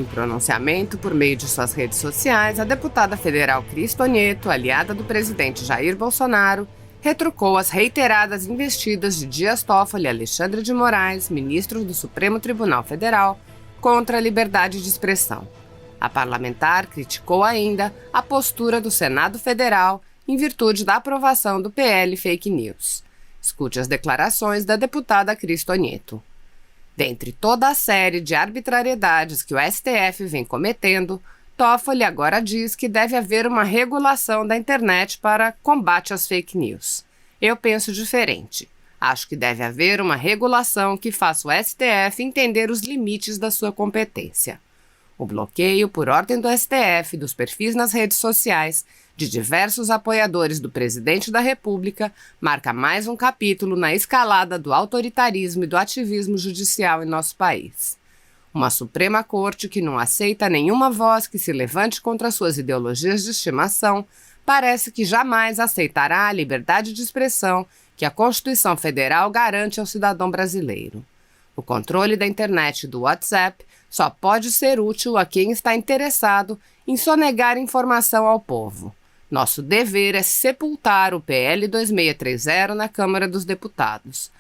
Em pronunciamento por meio de suas redes sociais, a deputada federal Cristo Onyeto, aliada do presidente Jair Bolsonaro, retrucou as reiteradas investidas de Dias Toffoli e Alexandre de Moraes, ministros do Supremo Tribunal Federal, contra a liberdade de expressão. A parlamentar criticou ainda a postura do Senado Federal em virtude da aprovação do PL Fake News. Escute as declarações da deputada Cristo Onyeto. Dentre toda a série de arbitrariedades que o STF vem cometendo, Toffoli agora diz que deve haver uma regulação da internet para combate às fake news. Eu penso diferente. Acho que deve haver uma regulação que faça o STF entender os limites da sua competência. O bloqueio, por ordem do STF, dos perfis nas redes sociais de diversos apoiadores do presidente da República marca mais um capítulo na escalada do autoritarismo e do ativismo judicial em nosso país. Uma Suprema Corte que não aceita nenhuma voz que se levante contra suas ideologias de estimação parece que jamais aceitará a liberdade de expressão que a Constituição Federal garante ao cidadão brasileiro. O controle da internet e do WhatsApp só pode ser útil a quem está interessado em sonegar informação ao povo. Nosso dever é sepultar o PL 2630 na Câmara dos Deputados.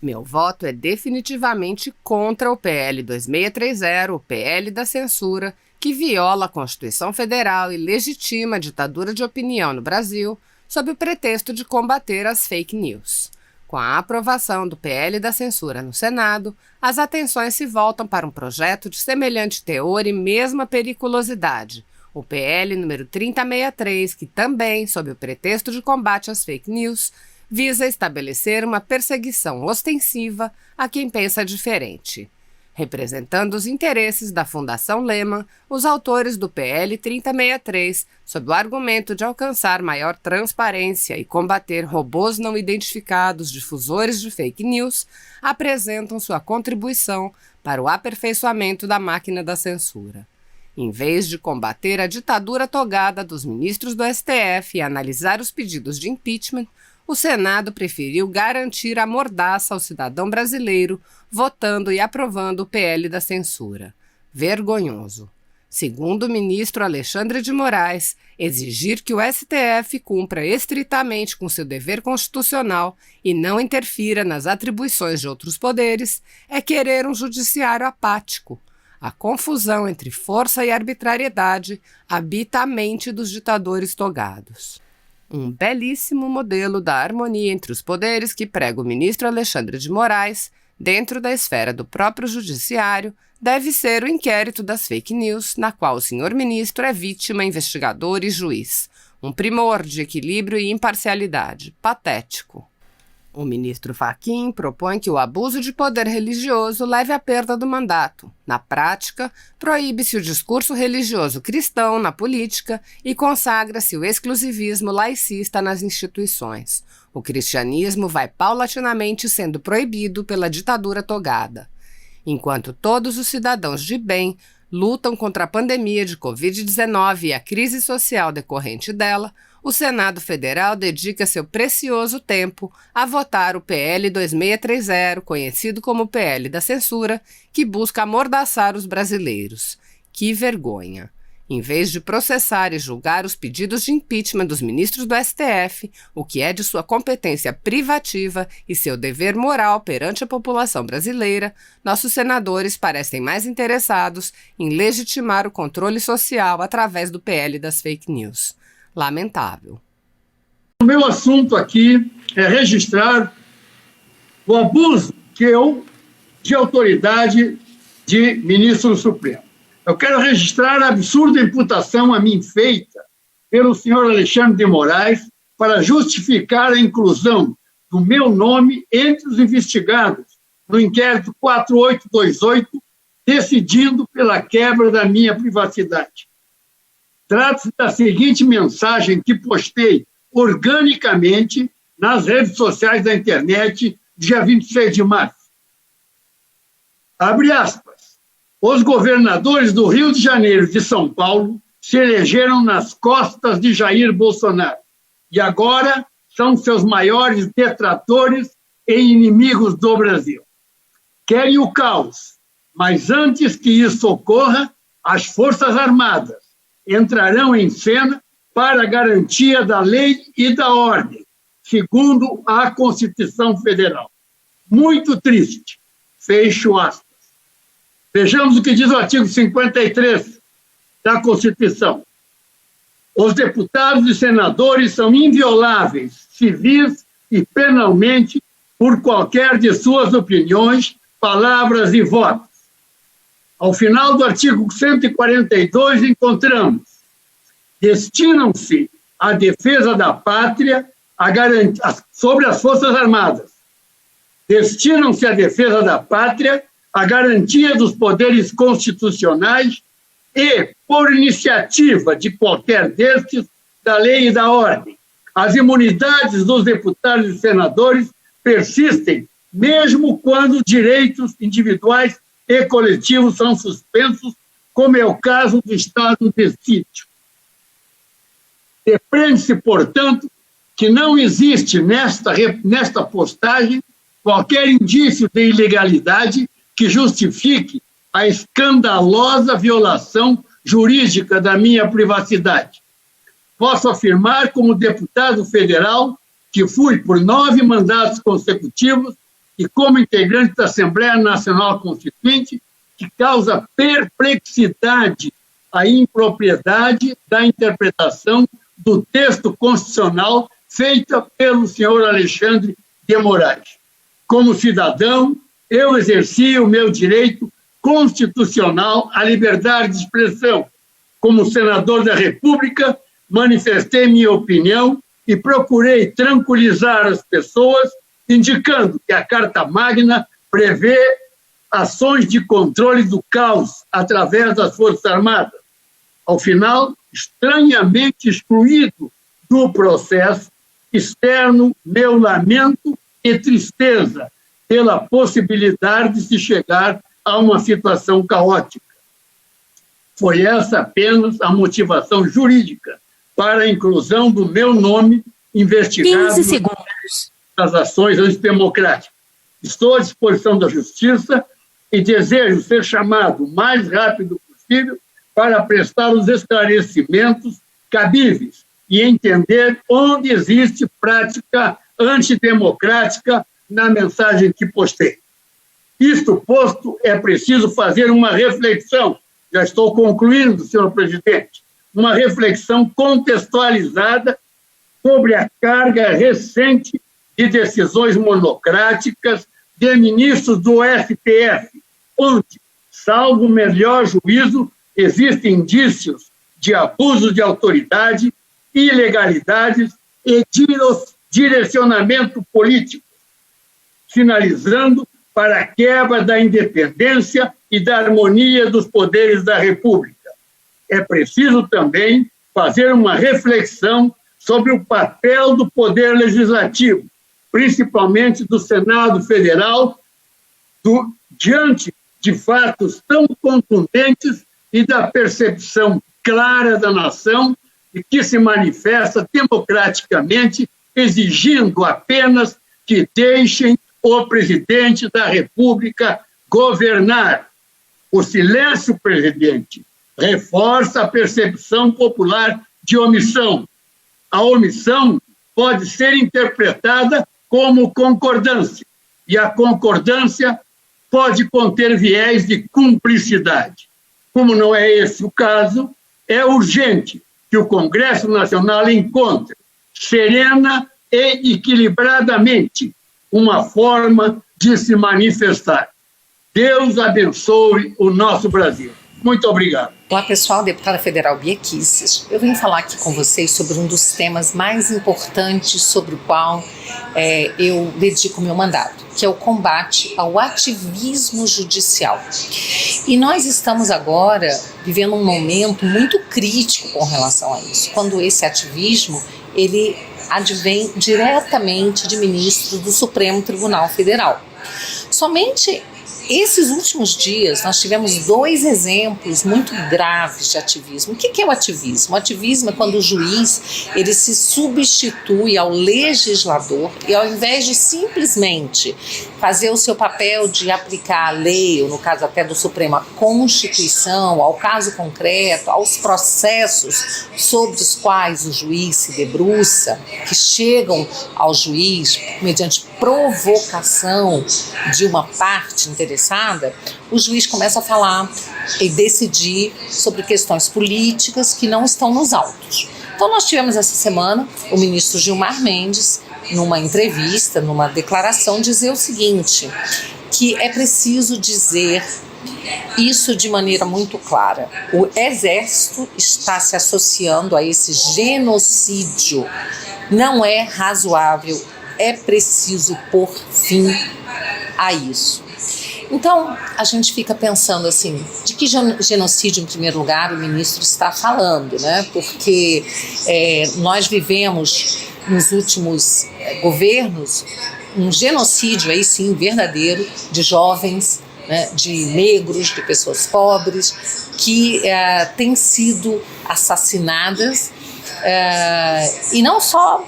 Meu voto é definitivamente contra o PL 2630, o PL da censura, que viola a Constituição Federal e legitima a ditadura de opinião no Brasil, sob o pretexto de combater as fake news. Com a aprovação do PL da censura no Senado, as atenções se voltam para um projeto de semelhante teor e mesma periculosidade, o PL número 3063, que também, sob o pretexto de combate às fake news, visa estabelecer uma perseguição ostensiva a quem pensa diferente. Representando os interesses da Fundação Lehman, os autores do PL 3063, sob o argumento de alcançar maior transparência e combater robôs não identificados difusores de fake news, apresentam sua contribuição para o aperfeiçoamento da máquina da censura. Em vez de combater a ditadura togada dos ministros do STF e analisar os pedidos de impeachment, o Senado preferiu garantir a mordaça ao cidadão brasileiro, votando e aprovando o PL da censura. Vergonhoso. Segundo o ministro Alexandre de Moraes, exigir que o STF cumpra estritamente com seu dever constitucional e não interfira nas atribuições de outros poderes é querer um judiciário apático. A confusão entre força e arbitrariedade habita a mente dos ditadores togados. Um belíssimo modelo da harmonia entre os poderes que prega o ministro Alexandre de Moraes, dentro da esfera do próprio judiciário, deve ser o inquérito das fake news, na qual o senhor ministro é vítima, investigador e juiz. Um primor de equilíbrio e imparcialidade. Patético. O ministro Fachin propõe que o abuso de poder religioso leve à perda do mandato. Na prática, proíbe-se o discurso religioso cristão na política e consagra-se o exclusivismo laicista nas instituições. O cristianismo vai paulatinamente sendo proibido pela ditadura togada. Enquanto todos os cidadãos de bem lutam contra a pandemia de Covid-19 e a crise social decorrente dela, o Senado Federal dedica seu precioso tempo a votar o PL 2630, conhecido como PL da censura, que busca amordaçar os brasileiros. Que vergonha! Em vez de processar e julgar os pedidos de impeachment dos ministros do STF, o que é de sua competência privativa e seu dever moral perante a população brasileira, nossos senadores parecem mais interessados em legitimar o controle social através do PL das fake news. Lamentável. O meu assunto aqui é registrar o abuso de autoridade de ministro do Supremo. Eu quero registrar a absurda imputação a mim feita pelo senhor Alexandre de Moraes para justificar a inclusão do meu nome entre os investigados no inquérito 4828, decidindo pela quebra da minha privacidade. Trata-se da seguinte mensagem que postei organicamente nas redes sociais da internet, dia 26 de março. Abre aspas. Os governadores do Rio de Janeiro e de São Paulo se elegeram nas costas de Jair Bolsonaro e agora são seus maiores detratores e inimigos do Brasil. Querem o caos, mas antes que isso ocorra, as Forças Armadas entrarão em cena para a garantia da lei e da ordem, segundo a Constituição Federal. Muito triste. Fecho aspas. Vejamos o que diz o artigo 53 da Constituição. Os deputados e senadores são invioláveis, civis e penalmente, por qualquer de suas opiniões, palavras e votos. Ao final do artigo 142, encontramos: destinam-se à defesa da pátria sobre as Forças Armadas. Destinam-se à defesa da pátria a garantia dos poderes constitucionais e, por iniciativa de qualquer destes, da lei e da ordem. As imunidades dos deputados e senadores persistem, mesmo quando direitos individuais e coletivos são suspensos, como é o caso do estado de sítio. Depreende-se, portanto, que não existe nesta postagem qualquer indício de ilegalidade que justifique a escandalosa violação jurídica da minha privacidade. Posso afirmar, como deputado federal, que fui por 9 mandatos consecutivos e como integrante da Assembleia Nacional Constituinte, que causa perplexidade a impropriedade da interpretação do texto constitucional feita pelo senhor Alexandre de Moraes. Como cidadão, eu exerci o meu direito constitucional à liberdade de expressão. Como senador da República, manifestei minha opinião e procurei tranquilizar as pessoas, indicando que a Carta Magna prevê ações de controle do caos através das Forças Armadas. Ao final, estranhamente excluído do processo, externo meu lamento e tristeza pela possibilidade de se chegar a uma situação caótica. Foi essa apenas a motivação jurídica para a inclusão do meu nome investigado 15 segundos. nas ações antidemocráticas. Estou à disposição da Justiça e desejo ser chamado o mais rápido possível para prestar os esclarecimentos cabíveis e entender onde existe prática antidemocrática na mensagem que postei. Isto posto, é preciso fazer uma reflexão, já estou concluindo, senhor presidente, uma reflexão contextualizada sobre a carga recente de decisões monocráticas de ministros do STF, onde, salvo melhor juízo, existem indícios de abuso de autoridade, ilegalidades e direcionamento político, sinalizando para a quebra da independência e da harmonia dos poderes da República. É preciso também fazer uma reflexão sobre o papel do Poder Legislativo, principalmente do Senado Federal, diante de fatos tão contundentes e da percepção clara da nação e que se manifesta democraticamente, exigindo apenas que deixem o presidente da República governar. O silêncio, presidente, reforça a percepção popular de omissão. A omissão pode ser interpretada como concordância, e a concordância pode conter viés de cumplicidade. Como não é esse o caso, é urgente que o Congresso Nacional encontre, serena e equilibradamente, uma forma de se manifestar. Deus abençoe o nosso Brasil. Muito obrigado. Olá, pessoal, deputada federal Bia Kicis. Eu vim falar aqui com vocês sobre um dos temas mais importantes sobre o qual eu dedico meu mandato, que é o combate ao ativismo judicial. E nós estamos agora vivendo um momento muito crítico com relação a isso, quando esse ativismo, ele advém diretamente de ministros do Supremo Tribunal Federal. Somente Esses últimos dias nós tivemos 2 exemplos muito graves de ativismo. O que é o ativismo? O ativismo é quando o juiz ele se substitui ao legislador e, ao invés de simplesmente fazer o seu papel de aplicar a lei, ou no caso até do Supremo, a Constituição, ao caso concreto, aos processos sobre os quais o juiz se debruça, que chegam ao juiz mediante provocação de uma parte interessada, o juiz começa a falar e decidir sobre questões políticas que não estão nos autos. Então nós tivemos essa semana o ministro Gilmar Mendes, numa entrevista, numa declaração, dizer o seguinte, que é preciso dizer isso de maneira muito clara. O Exército está se associando a esse genocídio. Não é razoável, é preciso pôr fim a isso. Então, a gente fica pensando assim, de que genocídio, em primeiro lugar, o ministro está falando, né? Porque nós vivemos nos últimos governos um genocídio, aí sim, verdadeiro, de jovens, né, de negros, de pessoas pobres, que têm sido assassinadas, e não só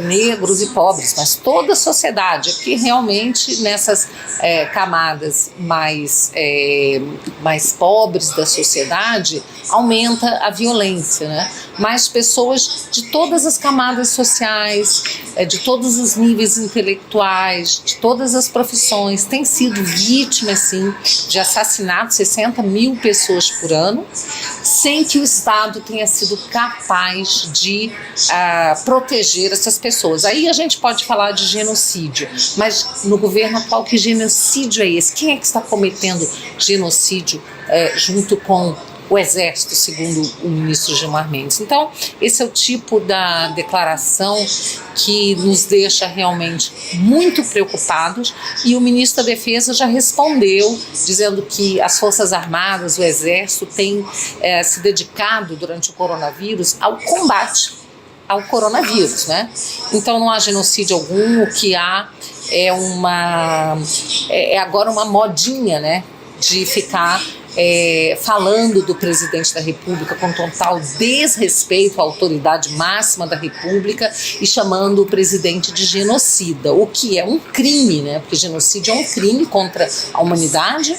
negros e pobres, mas toda a sociedade, que realmente nessas camadas mais pobres da sociedade aumenta a violência, né? Mas pessoas de todas as camadas sociais, de todos os níveis intelectuais, de todas as profissões, têm sido vítimas, sim, de assassinatos, 60 mil pessoas por ano, sem que o Estado tenha sido capaz de proteger essas pessoas. Aí a gente pode falar de genocídio, mas no governo atual, que genocídio é esse? Quem é que está cometendo genocídio junto com o Exército, segundo o ministro Gilmar Mendes? Então, esse é o tipo da declaração que nos deixa realmente muito preocupados, e o ministro da Defesa já respondeu, dizendo que as Forças Armadas, o Exército, têm se dedicado durante o coronavírus ao combate ao coronavírus, né? Então não há genocídio algum, o que há é agora uma modinha, né, de ficar falando do presidente da República com total desrespeito à autoridade máxima da República e chamando o presidente de genocida, o que é um crime, né? Porque genocídio é um crime contra a humanidade,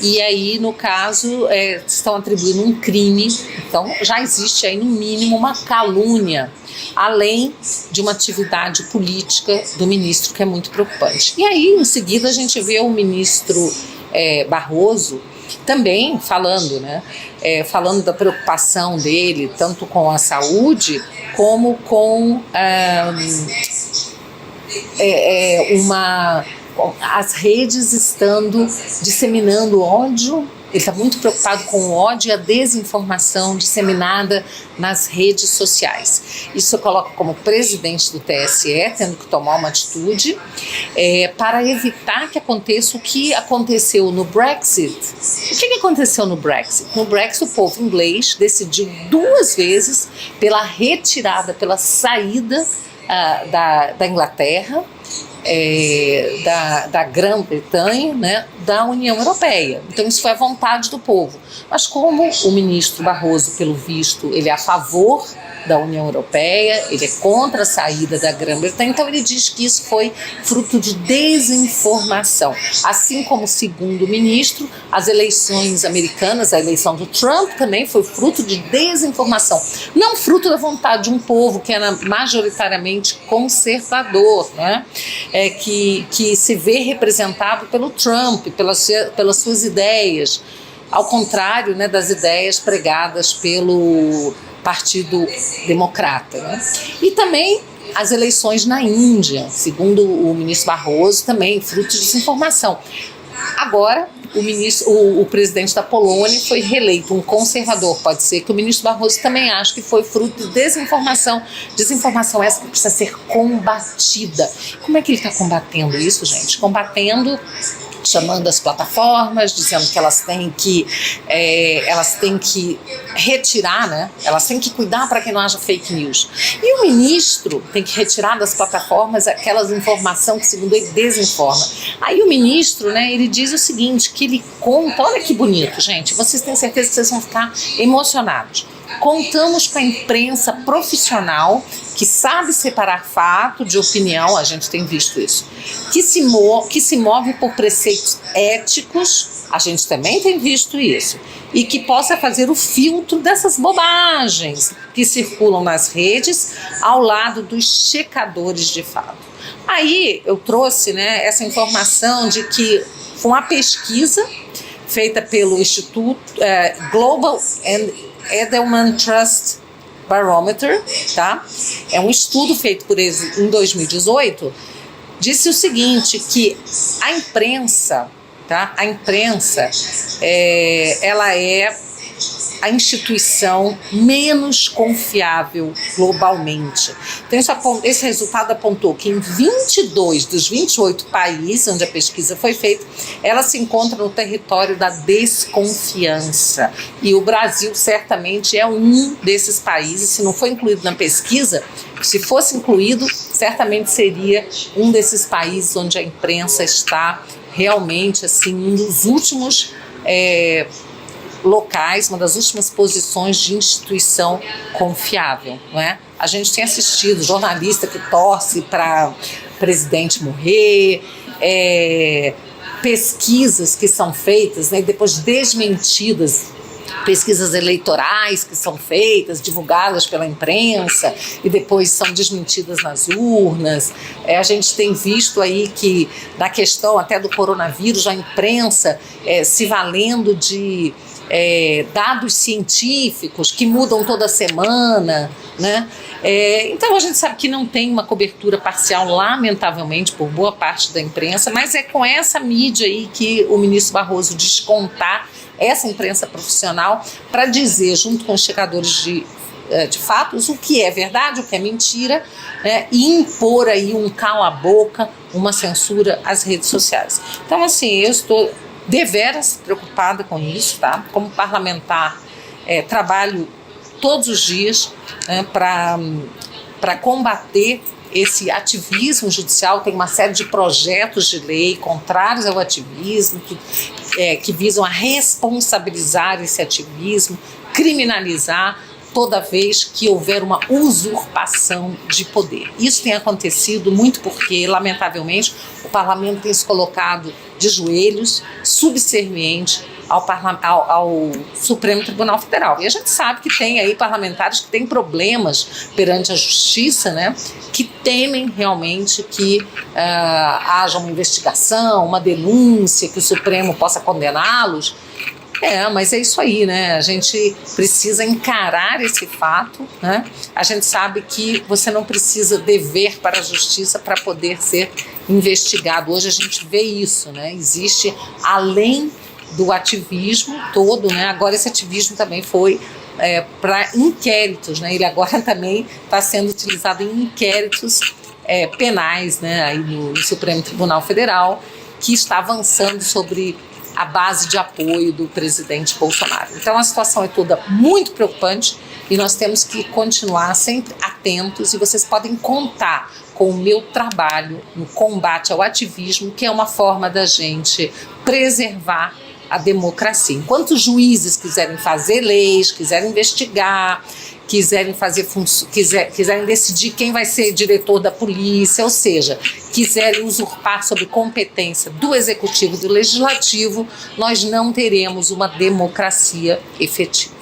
e aí, no caso, estão atribuindo um crime. Então já existe aí, no mínimo, uma calúnia, além de uma atividade política do ministro, que é muito preocupante. E aí, em seguida, a gente vê o ministro Barroso também falando, né? Falando da preocupação dele, tanto com a saúde, como com as redes estando disseminando ódio. Ele está muito preocupado com o ódio e a desinformação disseminada nas redes sociais. Isso coloca como presidente do TSE, tendo que tomar uma atitude para evitar que aconteça o que aconteceu no Brexit. O que aconteceu no Brexit? No Brexit, o povo inglês decidiu 2 vezes pela retirada, pela saída da Inglaterra, da Grã-Bretanha, né, da União Europeia. Então isso foi a vontade do povo. Mas como o ministro Barroso, pelo visto, ele é a favor da União Europeia, ele é contra a saída da Grã-Bretanha, então ele diz que isso foi fruto de desinformação. Assim como, segundo o ministro, as eleições americanas, a eleição do Trump também foi fruto de desinformação, não fruto da vontade de um povo que era majoritariamente conservador, né? Que se vê representado pelo Trump, pelas suas ideias, ao contrário, né, das ideias pregadas pelo Partido Democrata, né? E também as eleições na Índia, segundo o ministro Barroso, também fruto de desinformação. Agora, o presidente da Polônia foi reeleito, um conservador. Pode ser que o ministro Barroso também ache que foi fruto de desinformação. Desinformação essa que precisa ser combatida. Como é que ele está combatendo isso, gente? Combatendo chamando as plataformas, dizendo que elas têm que retirar, né? Elas têm que cuidar para que não haja fake news. E o ministro tem que retirar das plataformas aquelas informações que, segundo ele, desinforma. Aí o ministro, né, ele diz o seguinte, que ele conta, olha que bonito, gente, vocês têm certeza que vocês vão ficar emocionados. Contamos com a imprensa profissional que sabe separar fato de opinião, a gente tem visto isso, que se move por preceitos éticos, a gente também tem visto isso, e que possa fazer o filtro dessas bobagens que circulam nas redes ao lado dos checadores de fato. Aí eu trouxe, né, essa informação de que foi uma pesquisa feita pelo Instituto Global Edelman Trust Barometer, tá? É um estudo feito por eles em 2018, disse o seguinte, que a imprensa, tá? A imprensa, ela é a instituição menos confiável globalmente. Então, esse resultado apontou que em 22 dos 28 países onde a pesquisa foi feita, ela se encontra no território da desconfiança. E o Brasil certamente é um desses países, se não foi incluído na pesquisa, se fosse incluído, certamente seria um desses países onde a imprensa está realmente assim, um dos últimos locais, uma das últimas posições de instituição confiável, não é? A gente tem assistido jornalista que torce para presidente morrer, pesquisas que são feitas, né, depois desmentidas, pesquisas eleitorais que são feitas, divulgadas pela imprensa e depois são desmentidas nas urnas. A gente tem visto aí que na questão até do coronavírus, a imprensa se valendo de dados científicos que mudam toda semana, né? Então a gente sabe que não tem uma cobertura parcial, lamentavelmente, por boa parte da imprensa, mas é com essa mídia aí que o ministro Barroso descontar essa imprensa profissional para dizer, junto com os checadores de fatos, o que é verdade, o que é mentira, né, e impor aí um cala-boca, uma censura às redes sociais. Então, assim, eu estou deveras preocupada com isso, tá? Como parlamentar, trabalho todos os dias, né, para combater esse ativismo judicial. Tem uma série de projetos de lei contrários ao ativismo, que visam a responsabilizar esse ativismo, criminalizar toda vez que houver uma usurpação de poder. Isso tem acontecido muito porque, lamentavelmente, o parlamento tem se colocado de joelhos, subserviente ao Supremo Tribunal Federal. E a gente sabe que tem aí parlamentares que têm problemas perante a justiça, né, que temem realmente que haja uma investigação, uma denúncia, que o Supremo possa condená-los. Mas é isso aí, né? A gente precisa encarar esse fato, né? A gente sabe que você não precisa dever para a justiça para poder ser investigado. Hoje a gente vê isso, né? Existe, além do ativismo todo, né? Agora esse ativismo também foi para inquéritos, né? Ele agora também está sendo utilizado em inquéritos penais, né? Aí no Supremo Tribunal Federal, que está avançando sobre a base de apoio do presidente Bolsonaro. Então a situação é toda muito preocupante e nós temos que continuar sempre atentos, e vocês podem contar com o meu trabalho no combate ao ativismo, que é uma forma da gente preservar a democracia. Enquanto os juízes quiserem fazer leis, quiserem investigar, quiserem decidir quem vai ser diretor da polícia, ou seja, quiserem usurpar sobre competência do executivo e do legislativo, nós não teremos uma democracia efetiva.